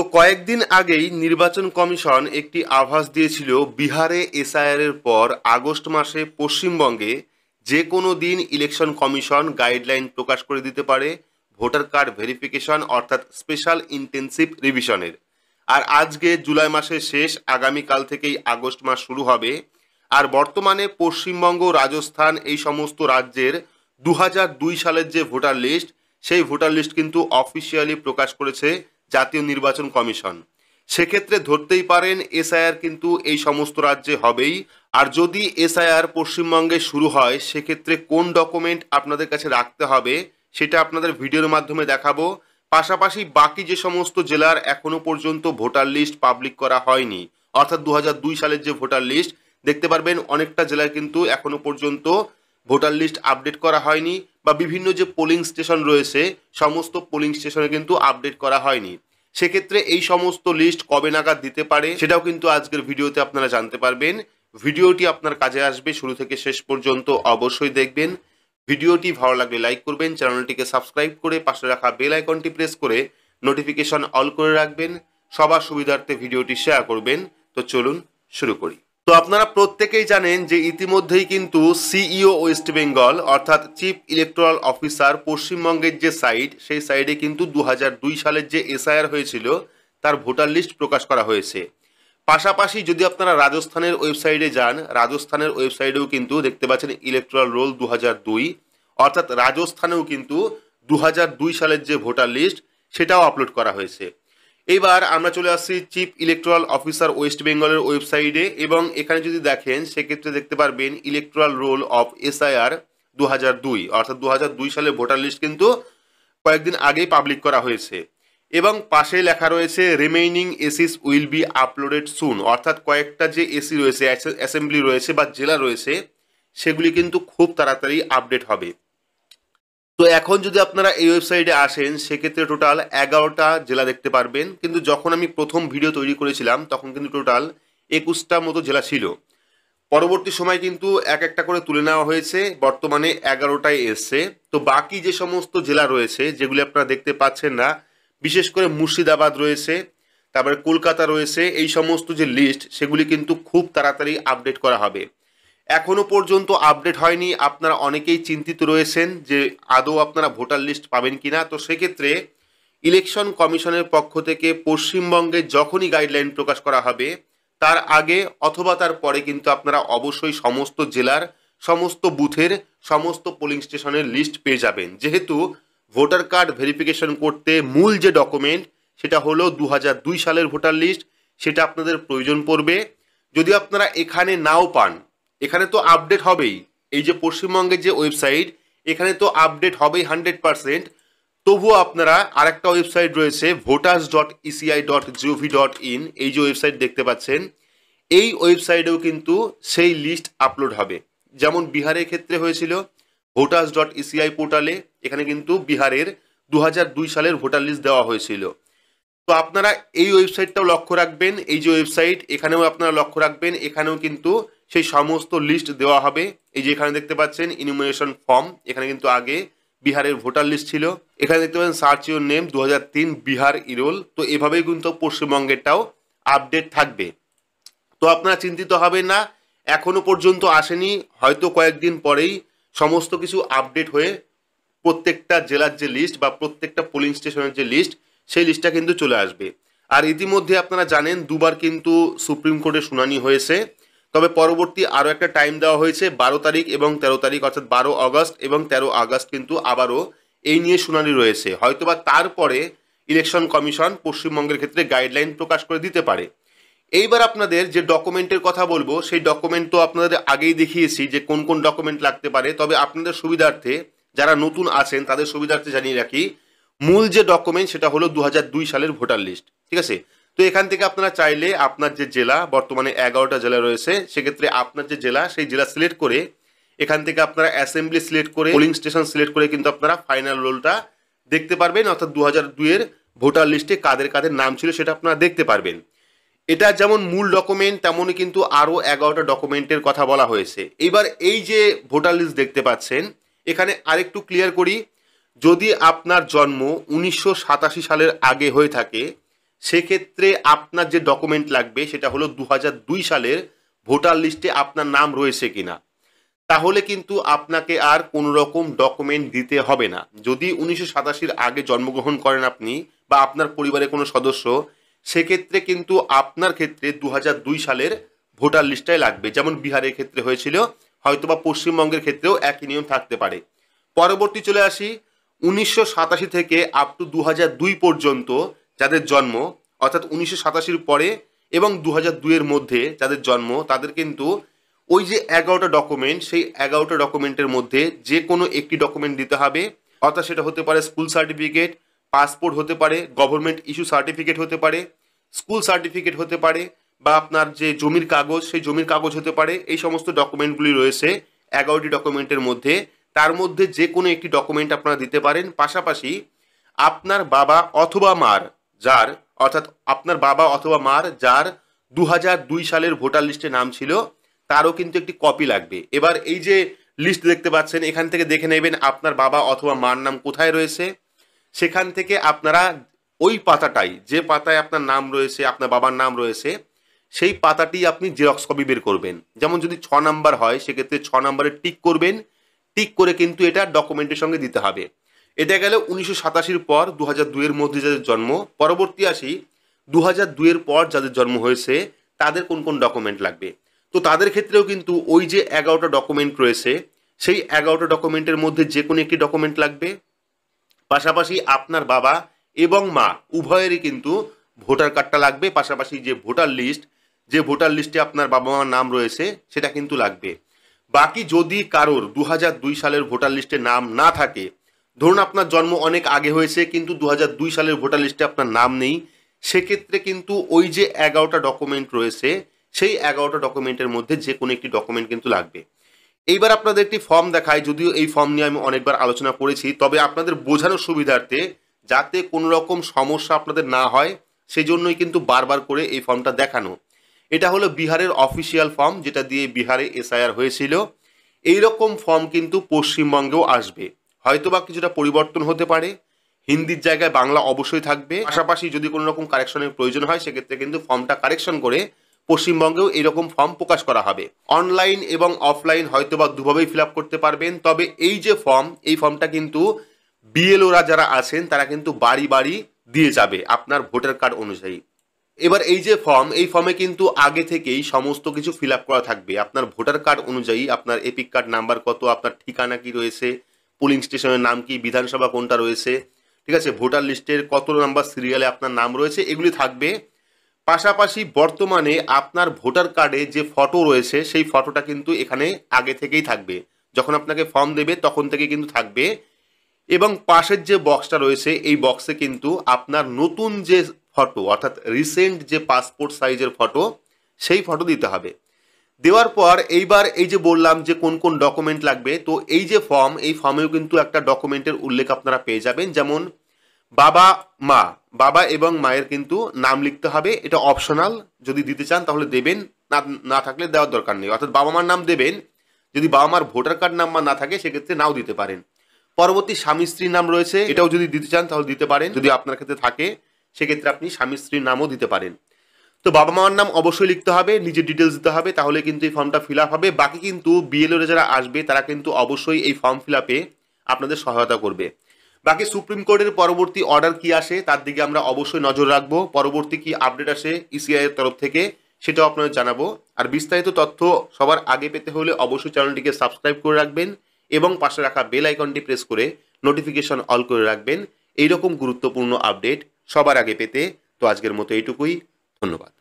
তো কয়েকদিন আগেই নির্বাচন কমিশন একটি আভাস দিয়েছিল বিহারে এসআইআর এর পর আগস্ট মাসে পশ্চিমবঙ্গে যে কোনো দিন ইলেকশন কমিশন গাইডলাইন প্রকাশ করে দিতে পারে ভোটার কার্ড ভেরিফিকেশন অর্থাৎ স্পেশাল ইন্টেনসিভ রিভিশনের। আর আজকে জুলাই মাসের শেষ, আগামীকাল থেকেই আগস্ট মাস শুরু হবে। আর বর্তমানে পশ্চিমবঙ্গ, রাজস্থান এই সমস্ত রাজ্যের 2002 সালের যে ভোটার লিস্ট, সেই ভোটার লিস্ট কিন্তু অফিসিয়ালি প্রকাশ করেছে জাতীয় নির্বাচন কমিশন। সেক্ষেত্রে ধরতেই পারেন এসআইআর কিন্তু এই সমস্ত রাজ্যে হবেই। আর যদি এসআইআর পশ্চিমবঙ্গে শুরু হয় সেক্ষেত্রে কোন ডকুমেন্ট আপনাদের কাছে রাখতে হবে সেটা আপনাদের ভিডিওর মাধ্যমে দেখাবো। পাশাপাশি বাকি যে সমস্ত জেলার এখনো পর্যন্ত ভোটার লিস্ট পাবলিক করা হয়নি, অর্থাৎ 2002 সালের যে ভোটার লিস্ট, দেখতে পারবেন অনেকটা জেলায় কিন্তু এখনো পর্যন্ত ভোটার লিস্ট আপডেট করা হয়নি, বা বিভিন্ন যে পোলিং স্টেশন রয়েছে সমস্ত পোলিং স্টেশনে কিন্তু আপডেট করা হয়নি। সেক্ষেত্রে এই সমস্ত লিস্ট কবে নাগাদ দিতে পারে সেটাও কিন্তু আজকের ভিডিওতে আপনারা জানতে পারবেন। ভিডিওটি আপনার কাজে আসবে, শুরু থেকে শেষ পর্যন্ত অবশ্যই দেখবেন। ভিডিওটি ভালো লাগলে লাইক করবেন, চ্যানেলটিকে সাবস্ক্রাইব করে পাশে রাখা বেল আইকনটি প্রেস করে নোটিফিকেশন অল করে রাখবেন। সবার সুবিধার্থে ভিডিওটি শেয়ার করবেন। তো চলুন শুরু করি। তো আপনারা প্রত্যেকেই জানেন যে ইতিমধ্যেই কিন্তু সিইও ওয়েস্ট বেঙ্গল অর্থাৎ চিফ ইলেকটোরাল অফিসার পশ্চিমবঙ্গের যে সাইট, সেই সাইডে কিন্তু 2002 সালের যে এসআইআর হয়েছিল তার ভোটার লিস্ট প্রকাশ করা হয়েছে। পাশাপাশি যদি আপনারা রাজস্থানের ওয়েবসাইটে যান, রাজস্থানের ওয়েবসাইটেও কিন্তু দেখতে পাচ্ছেন ইলেকটোরাল রোল 2002, অর্থাৎ রাজস্থানেও কিন্তু 2002 সালের যে ভোটার লিস্ট সেটাও আপলোড করা হয়েছে। এইবার আমরা চলে আসছি চিফ ইলেকটোরাল অফিসার ওয়েস্ট বেঙ্গলের ওয়েবসাইটে, এবং এখানে যদি দেখেন সেক্ষেত্রে দেখতে পারবেন ইলেকটোরাল রোল অফ এসআইআর 2002, অর্থাৎ 2002 সালের ভোটার লিস্ট কিন্তু কয়েকদিন আগেই পাবলিক করা হয়েছে। এবং পাশে লেখা রয়েছে remaining essays will be uploaded soon, অর্থাৎ কয়েকটা যে এসি রয়েছে, অ্যাসেম্বলি রয়েছে বা জেলা রয়েছে, সেগুলি কিন্তু খুব তাড়াতাড়ি আপডেট হবে। তো এখন যদি আপনারা এই ওয়েবসাইটে আসেন সেক্ষেত্রে টোটাল 11টা জেলা দেখতে পারবেন, কিন্তু যখন আমি প্রথম ভিডিও তৈরি করেছিলাম তখন কিন্তু টোটাল 21টা মতো জেলা ছিল। পরবর্তী সময় কিন্তু এক একটা করে তুলে নেওয়া হয়েছে, বর্তমানে 11টায় এসছে। তো বাকি যে সমস্ত জেলা রয়েছে যেগুলি আপনারা দেখতে পাচ্ছেন না, বিশেষ করে মুর্শিদাবাদ রয়েছে, তারপরে কলকাতা রয়েছে, এই সমস্ত যে লিস্ট সেগুলি কিন্তু খুব তাড়াতাড়ি আপডেট করা হবে। এখনো পর্যন্ত আপডেট হয়নি, আপনারা অনেকেই চিন্তিত রয়েছেন যে আদৌ আপনারা ভোটার লিস্ট পাবেন কিনা। তো সেক্ষেত্রে ইলেকশন কমিশনের পক্ষ থেকে পশ্চিমবঙ্গে যখনই গাইডলাইন প্রকাশ করা হবে তার আগে অথবা তার পরে কিন্তু আপনারা অবশ্যই সমস্ত জেলার সমস্ত বুথের সমস্ত পোলিং স্টেশনের লিস্ট পেয়ে যাবেন। যেহেতু ভোটার কার্ড ভেরিফিকেশন করতে মূল যে ডকুমেন্ট সেটা হলো 2002 সালের ভোটার লিস্ট, সেটা আপনাদের প্রয়োজন পড়বে। যদি আপনারা এখানে নাও পান, এখানে তো আপডেট হবেই, এই যে পশ্চিমবঙ্গের যে ওয়েবসাইট এখানে তো আপডেট হবেই 100%। তবুও আপনারা আরেকটা ওয়েবসাইট রয়েছে voters.eci.gov.in, এই যে ওয়েবসাইট দেখতে পাচ্ছেন, এই ওয়েবসাইটেও কিন্তু সেই লিস্ট আপলোড হবে। যেমন বিহারের ক্ষেত্রে হয়েছিল voters.eci পোর্টালে, এখানে কিন্তু বিহারের 2002 সালের ভোটার লিস্ট দেওয়া হয়েছিল। তো আপনারা এই ওয়েবসাইটটাও লক্ষ্য রাখবেন, এই যে ওয়েবসাইট এখানেও আপনারা লক্ষ্য রাখবেন, এখানেও কিন্তু সেই সমস্ত লিস্ট দেওয়া হবে। এই যে এখানে দেখতে পাচ্ছেন ইনুমিনেশন ফর্ম, এখানে কিন্তু আগে বিহারের ভোটার লিস্ট ছিল। এখানে দেখতে পাচ্ছেন সার্চ ইউর নেম 2003 বিহার ইরোল। তো এভাবেই কিন্তু পশ্চিমবঙ্গেরটাও আপডেট থাকবে। তো আপনারা চিন্তিত হবেন না, এখনো পর্যন্ত আসেনি, হয়তো কয়েকদিন পরেই সমস্ত কিছু আপডেট হয়ে প্রত্যেকটা জেলার যে লিস্ট বা প্রত্যেকটা পোলিং স্টেশনের যে লিস্ট সেই লিস্টটা কিন্তু চলে আসবে। আর ইতিমধ্যে আপনারা জানেন দুবার কিন্তু সুপ্রিম কোর্টে শুনানি হয়েছে, তবে পরবর্তী আরও একটা টাইম দেওয়া হয়েছে 12 তারিখ এবং 13 তারিখ, অর্থাৎ 12 আগস্ট এবং 13 আগস্ট কিন্তু আবারও এই নিয়ে শুনানি রয়েছে। হয়তোবা তারপরে ইলেকশন কমিশন পশ্চিমবঙ্গের ক্ষেত্রে গাইডলাইন প্রকাশ করে দিতে পারে। এইবার আপনাদের যে ডকুমেন্টের কথা বলবো সেই ডকুমেন্ট তো আপনাদের আগেই দেখিয়েছি যে কোন কোন ডকুমেন্ট লাগতে পারে, তবে আপনাদের সুবিধার্থে যারা নতুন আছেন তাদের সুবিধার্থে জানিয়ে রাখি, মূল যে ডকুমেন্ট সেটা হলো 2002 সালের ভোটার লিস্ট, ঠিক আছে। তো এখান থেকে আপনারা চাইলে আপনার যে জেলা, বর্তমানে 11টা জেলা রয়েছে, সেক্ষেত্রে আপনার যে জেলা সেই জেলা সিলেক্ট করে এখান থেকে আপনারা অ্যাসেম্বলি সিলেক্ট করে পোলিং স্টেশন সিলেক্ট করে কিন্তু আপনারা ফাইনাল রোলটা দেখতে পারবেন, অর্থাৎ 2002 এর ভোটার লিস্টে কাদের কাদের নাম ছিল সেটা আপনারা দেখতে পারবেন। এটা যেমন মূল ডকুমেন্ট তেমনই কিন্তু আরও 11টা ডকুমেন্টের কথা বলা হয়েছে। এবার এই যে ভোটার লিস্ট দেখতে পাচ্ছেন এখানে আরেকটু ক্লিয়ার করি, যদি আপনার জন্ম 1987 সালের আগে হয়ে থাকে সেক্ষেত্রে আপনার যে ডকুমেন্ট লাগবে সেটা হলো 2002 সালের ভোটার লিস্টে আপনার নাম রয়েছে কিনা। তাহলে কিন্তু আপনাকে আর কোনো রকম ডকুমেন্ট দিতে হবে না। যদি 1987 আগে জন্মগ্রহণ করেন আপনি বা আপনার পরিবারের কোনো সদস্য, সেক্ষেত্রে কিন্তু আপনার ক্ষেত্রে 2002 সালের ভোটার লিস্টটাই লাগবে। যেমন বিহারের ক্ষেত্রে হয়েছিল, হয়তোবা পশ্চিমবঙ্গের ক্ষেত্রেও একই নিয়ম থাকতে পারে। পরবর্তী চলে আসি 1987 থেকে আপ টু 2002 পর্যন্ত যাদের জন্ম, অর্থাৎ 1987 পরে এবং 2002 এর মধ্যে যাদের জন্ম, তাদের কিন্তু ওই যে 11টা ডকুমেন্ট, সেই 11টা ডকুমেন্টের মধ্যে যে কোনো একটি ডকুমেন্ট দিতে হবে। অর্থাৎ সেটা হতে পারে স্কুল সার্টিফিকেট, পাসপোর্ট হতে পারে, গভর্নমেন্ট ইস্যু সার্টিফিকেট হতে পারে, স্কুল সার্টিফিকেট হতে পারে, বা আপনার যে জমির কাগজ সেই জমির কাগজ হতে পারে। এই সমস্ত ডকুমেন্টগুলি রয়েছে 11টি ডকুমেন্টের মধ্যে। তার মধ্যে যে কোনো একটি ডকুমেন্ট আপনারা দিতে পারেন। পাশাপাশি আপনার বাবা অথবা মার যার, অর্থাৎ আপনার বাবা অথবা মার যার 2002 সালের ভোটার লিস্টে নাম ছিল, তারও কিন্তু একটি কপি লাগবে। এবার এই যে লিস্ট দেখতে পাচ্ছেন, এখান থেকে দেখে নেবেন আপনার বাবা অথবা মার নাম কোথায় রয়েছে। সেখান থেকে আপনারা ওই পাতাটাই, যে পাতায় আপনার নাম রয়েছে, আপনার বাবার নাম রয়েছে, সেই পাতাটি আপনি জেরক্স কপি বের করবেন। যেমন যদি 6 নাম্বার হয়, সেক্ষেত্রে 6 নাম্বারে টিক করবেন। টিক করে কিন্তু এটা ডকুমেন্টের সঙ্গে দিতে হবে। এটা গেল 1987 পর 2002 এর মধ্যে যাদের জন্ম। পরবর্তী আসি 2002 এর পর যাদের জন্ম হয়েছে, তাদের কোন কোন ডকুমেন্ট লাগবে। তো তাদের ক্ষেত্রেও কিন্তু ওই যে 11টা ডকুমেন্ট রয়েছে, সেই 11টা ডকুমেন্টের মধ্যে যে কোনো একটি ডকুমেন্ট লাগবে। পাশাপাশি আপনার বাবা এবং মা উভয়েরই কিন্তু ভোটার কার্ডটা লাগবে। পাশাপাশি যে ভোটার লিস্ট, যে ভোটার লিস্টে আপনার বাবা মার নাম রয়েছে, সেটা কিন্তু লাগবে। বাকি যদি কারোর 2002 সালের ভোটার লিস্টে নাম না থাকে, ধরুন আপনার জন্ম অনেক আগে হয়েছে কিন্তু 2002 সালের ভোটার লিস্টে আপনার নাম নেই, সেক্ষেত্রে কিন্তু ওই যে 11টা ডকুমেন্ট রয়েছে, সেই 11টা ডকুমেন্টের মধ্যে যে কোনো একটি ডকুমেন্ট কিন্তু লাগবে। এইবার আপনাদের একটি ফর্ম দেখায়, যদিও এই ফর্ম নিয়ে আমি অনেকবার আলোচনা করেছি, তবে আপনাদের বোঝানোর সুবিধার্থে, যাতে কোনো রকম সমস্যা আপনাদের না হয়, সেই জন্যই কিন্তু বারবার করে এই ফর্মটা দেখানো। এটা হলো বিহারের অফিসিয়াল ফর্ম, যেটা দিয়ে বিহারে এসআইআর হয়েছিল। এইরকম ফর্ম কিন্তু পশ্চিমবঙ্গেও আসবে। হয়তোবা কিছুটা পরিবর্তন হতে পারে, হিন্দির জায়গায় বাংলা অবশ্যই থাকবে। পাশাপাশি যদি কোনো রকম কারেকশনের প্রয়োজন হয়, সেক্ষেত্রে কিন্তু ফর্মটা কারেকশন করে পশ্চিমবঙ্গেও এরকম ফর্ম প্রকাশ করা হবে। অনলাইন এবং অফলাইন হয়তোবা দুভাবেই ফিল আপ করতে পারবেন। তবে এই যে ফর্ম, এই ফর্মটা কিন্তু বিএলওরা যারা আছেন, তারা কিন্তু বাড়ি বাড়ি দিয়ে যাবে আপনার ভোটার কার্ড অনুযায়ী। এবার এই যে ফর্ম, এই ফর্মে কিন্তু আগে থেকেই সমস্ত কিছু ফিল আপ করা থাকবে। আপনার ভোটার কার্ড অনুযায়ী আপনার এপিক কার্ড নাম্বার কত, আপনার ঠিকানা কি রয়েছে, পোলিং স্টেশনের নাম কি, বিধানসভা কোনটা রয়েছে, ঠিক আছে, ভোটার লিস্টের কত নাম্বার সিরিয়ালে আপনার নাম রয়েছে, এগুলি থাকবে। পাশাপাশি বর্তমানে আপনার ভোটার কার্ডে যে ফটো রয়েছে, সেই ফটোটা কিন্তু এখানে আগে থেকেই থাকবে। যখন আপনাকে ফর্ম দেবে তখন থেকে কিন্তু থাকবে। এবং পাশের যে বক্সটা রয়েছে, এই বক্সে কিন্তু আপনার নতুন যে ফটো, অর্থাৎ রিসেন্ট যে পাসপোর্ট সাইজের ফটো, সেই ফটো দিতে হবে। দেওয়ার পর এইবার এই যে বললাম যে কোন কোন ডকুমেন্ট লাগবে, তো এই যে ফর্ম, এই ফর্মেও কিন্তু একটা ডকুমেন্টের উল্লেখ আপনারা পেয়ে যাবেন। যেমন বাবা মা, বাবা এবং মায়ের কিন্তু নাম লিখতে হবে। এটা অপশনাল, যদি দিতে চান তাহলে দেবেন, না থাকলে দেওয়ার দরকার নেই। অর্থাৎ বাবা মার নাম দেবেন, যদি বাবা মার ভোটার কার্ড নাম্বার না থাকে সেক্ষেত্রে নাও দিতে পারেন। পরবর্তী স্বামী স্ত্রীর নাম রয়েছে, এটাও যদি দিতে চান তাহলে দিতে পারেন। যদি আপনার ক্ষেত্রে থাকে সেক্ষেত্রে আপনি স্বামী স্ত্রীর নামও দিতে পারেন। তো বাবা মার নাম অবশ্যই লিখতে হবে, নিজের ডিটেলস দিতে হবে, তাহলে কিন্তু এই ফর্মটা ফিল আপ হবে। বাকি কিন্তু বিএলওরা যারা আসবে, তারা কিন্তু অবশ্যই এই ফর্ম ফিল আপে আপনাদের সহায়তা করবে। বাকি সুপ্রিম কোর্টের পরবর্তী অর্ডার কি আসে, তার দিকে আমরা অবশ্যই নজর রাখবো। পরবর্তী কি আপডেট আসে ইসিআই এর তরফ থেকে, সেটাও আপনাদের জানাবো। আর বিস্তারিত তথ্য সবার আগে পেতে হলে অবশ্যই চ্যানেলটিকে সাবস্ক্রাইব করে রাখবেন এবং পাশে রাখা বেল আইকনটি প্রেস করে নোটিফিকেশন অল করে রাখবেন এইরকম গুরুত্বপূর্ণ আপডেট সবার আগে পেতে। তো আজকের মতো এইটুকুই, ধন্যবাদ।